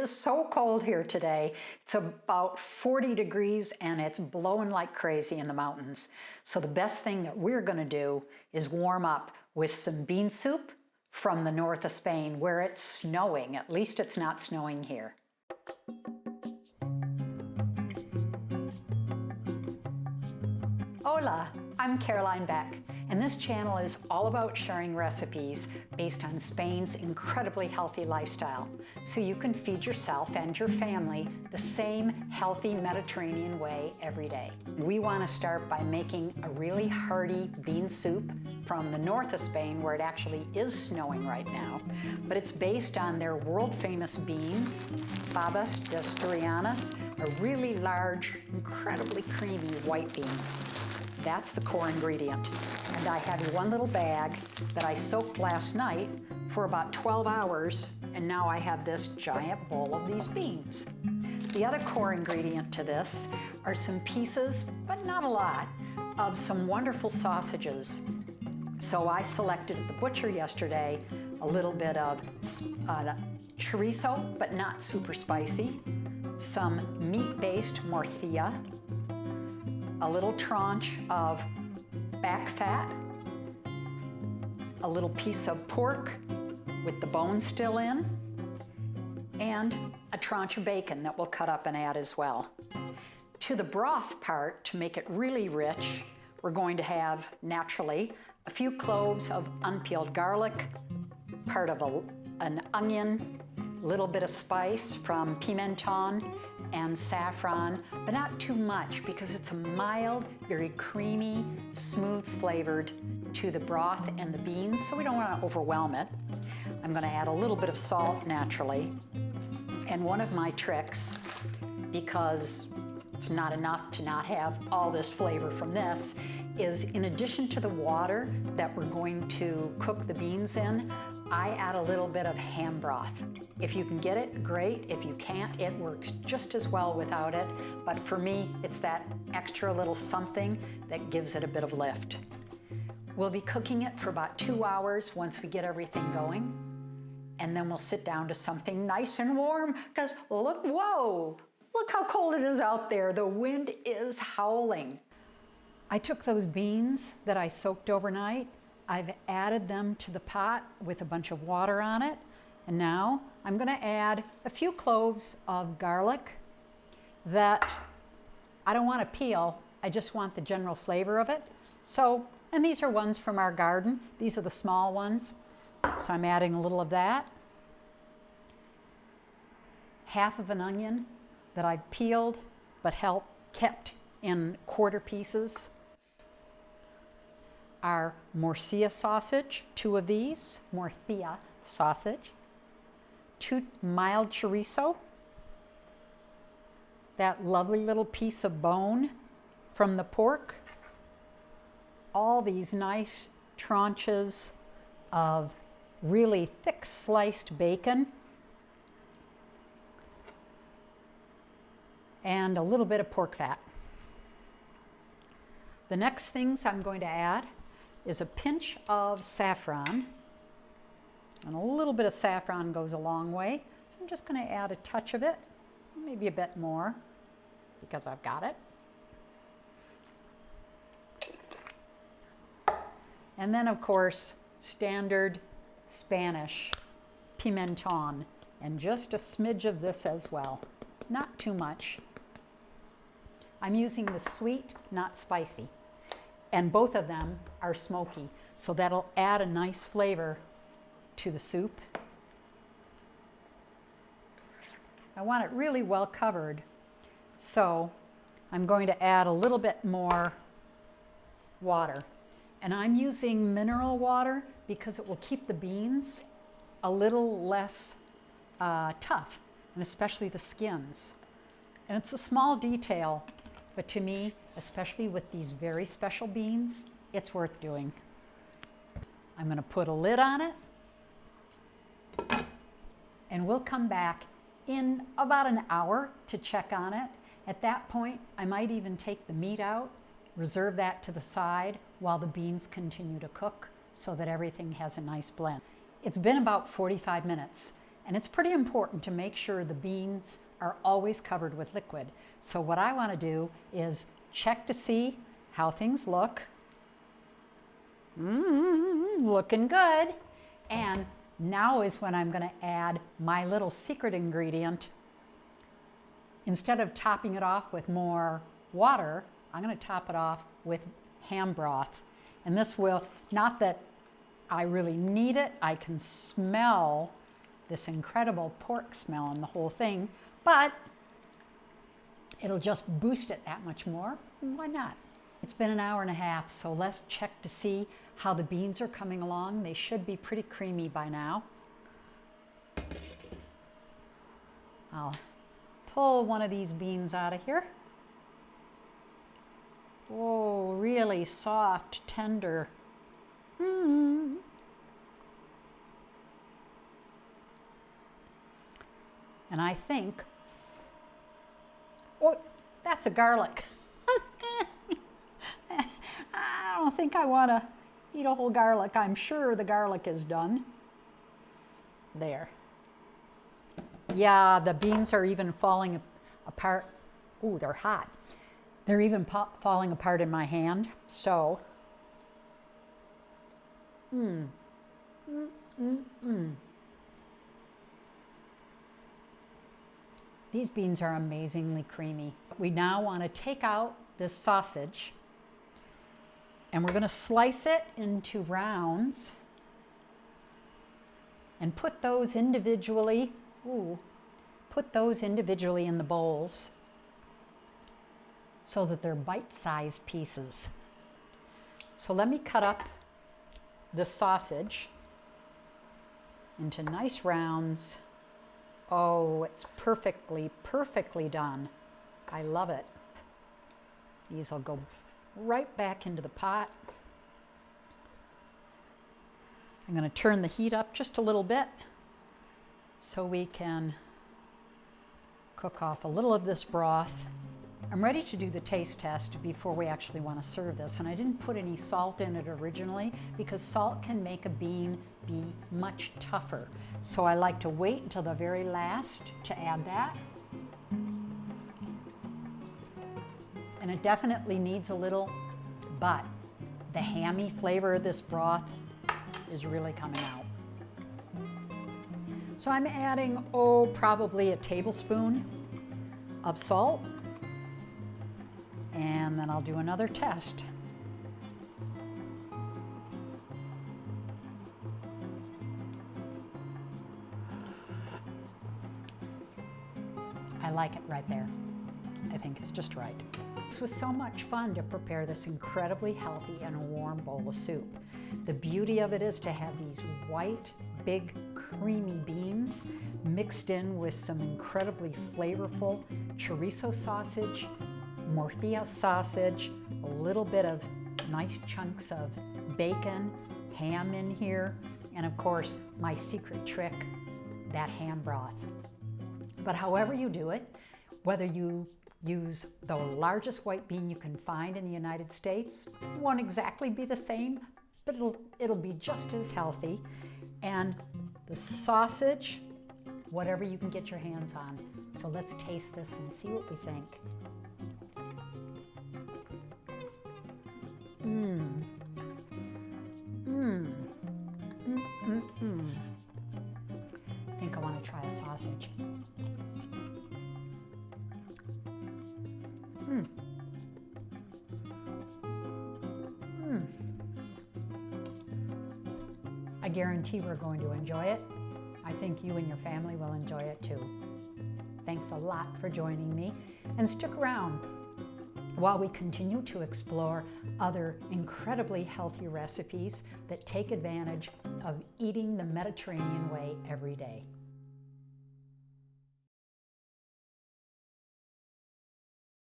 is so cold here today. It's about 40 degrees and it's blowing like crazy in the mountains. So the best thing that we're going to do is warm up with some bean soup from the north of Spain where it's snowing. At least it's not snowing here. Hola, I'm Caroline Beck, and this channel is all about sharing recipes based on Spain's incredibly healthy lifestyle, so you can feed yourself and your family the same healthy Mediterranean way every day. We want to start by making a really hearty bean soup from the north of Spain, where it actually is snowing right now, but it's based on their world-famous beans, Fabas de Asturianas, a really large, incredibly creamy white bean. That's the core ingredient. And I have one little bag that I soaked last night for about 12 hours, and now I have this giant bowl of these beans. The other core ingredient to this are some pieces, but not a lot, of some wonderful sausages. So I selected at the butcher yesterday a little bit of chorizo, but not super spicy, some meat-based morcilla, a little tranche of back fat, a little piece of pork with the bone still in, and a tranche of bacon that we'll cut up and add as well. To the broth part, to make it really rich, we're going to have, naturally, a few cloves of unpeeled garlic, part of an onion, a little bit of spice from pimenton and saffron, but not too much because it's a mild, very creamy, smooth flavored to the broth and the beans, so we don't want to overwhelm it. I'm going to add a little bit of salt naturally. And one of my tricks, because it's not enough to not have all this flavor from this, is in addition to the water that we're going to cook the beans in, I add a little bit of ham broth. If you can get it, great. If you can't, it works just as well without it. But for me, it's that extra little something that gives it a bit of lift. We'll be cooking it for about 2 hours once we get everything going. And then we'll sit down to something nice and warm, because look, whoa, look how cold it is out there. The wind is howling. I took those beans that I soaked overnight. I've added them to the pot with a bunch of water on it. And now I'm going to add a few cloves of garlic that I don't want to peel. I just want the general flavor of it. So, and these are ones from our garden. These are the small ones. So I'm adding a little of that. Half of an onion that I've peeled but kept in quarter pieces. Our morcilla sausage, 2 of these, morcilla sausage. 2 mild chorizo, that lovely little piece of bone from the pork. All these nice tranches of really thick sliced bacon. And a little bit of pork fat. The next things I'm going to add is a pinch of saffron. And a little bit of saffron goes a long way. So I'm just going to add a touch of it, maybe a bit more, because I've got it. And then, of course, standard Spanish pimenton, and just a smidge of this as well. Not too much. I'm using the sweet, not spicy. And both of them are smoky, so that'll add a nice flavor to the soup. I want it really well covered, so I'm going to add a little bit more water. And I'm using mineral water because it will keep the beans a little less tough, and especially the skins. And it's a small detail, but to me, especially with these very special beans, it's worth doing. I'm going to put a lid on it, and we'll come back in about an hour to check on it. At that point, I might even take the meat out, reserve that to the side while the beans continue to cook so that everything has a nice blend. It's been about 45 minutes, And it's pretty important to make sure the beans are always covered with liquid. So what I want to do is check to see how things look. Looking good. And now is when I'm going to add my little secret ingredient. Instead of topping it off with more water, I'm going to top it off with ham broth. And this will, not that I really need it, I can smell this incredible pork smell in the whole thing, but it'll just boost it that much more. Why not? It's been an hour and a half, so let's check to see how the beans are coming along. They should be pretty creamy by now. I'll pull one of these beans out of here. Oh, really soft, tender. And I think, oh, that's a garlic. I don't think I want to eat a whole garlic. I'm sure the garlic is done. There. Yeah, the beans are even falling apart. Ooh, they're hot. They're even falling apart in my hand. So, These beans are amazingly creamy. We now want to take out this sausage and we're going to slice it into rounds and put those individually, in the bowls so that they're bite-sized pieces. So let me cut up the sausage into nice rounds. Oh, it's perfectly done. I love it. These will go right back into the pot. I'm going to turn the heat up just a little bit so we can cook off a little of this broth. I'm ready to do the taste test before we actually want to serve this, and I didn't put any salt in it originally because salt can make a bean be much tougher. So I like to wait until the very last to add that. And it definitely needs a little, but the hammy flavor of this broth is really coming out. So I'm adding, probably a tablespoon of salt. And then I'll do another test. I like it right there. I think it's just right. This was so much fun to prepare this incredibly healthy and warm bowl of soup. The beauty of it is to have these white, big, creamy beans mixed in with some incredibly flavorful chorizo sausage, morcilla sausage, a little bit of nice chunks of bacon, ham in here, and of course, my secret trick, that ham broth. But however you do it, whether you use the largest white bean you can find in the United States, it won't exactly be the same, but it'll be just as healthy. And the sausage, whatever you can get your hands on. So let's taste this and see what we think. I think I want to try a sausage. I guarantee we're going to enjoy it. I think you and your family will enjoy it too. Thanks a lot for joining me, and stick around while we continue to explore other incredibly healthy recipes that take advantage of eating the Mediterranean way every day.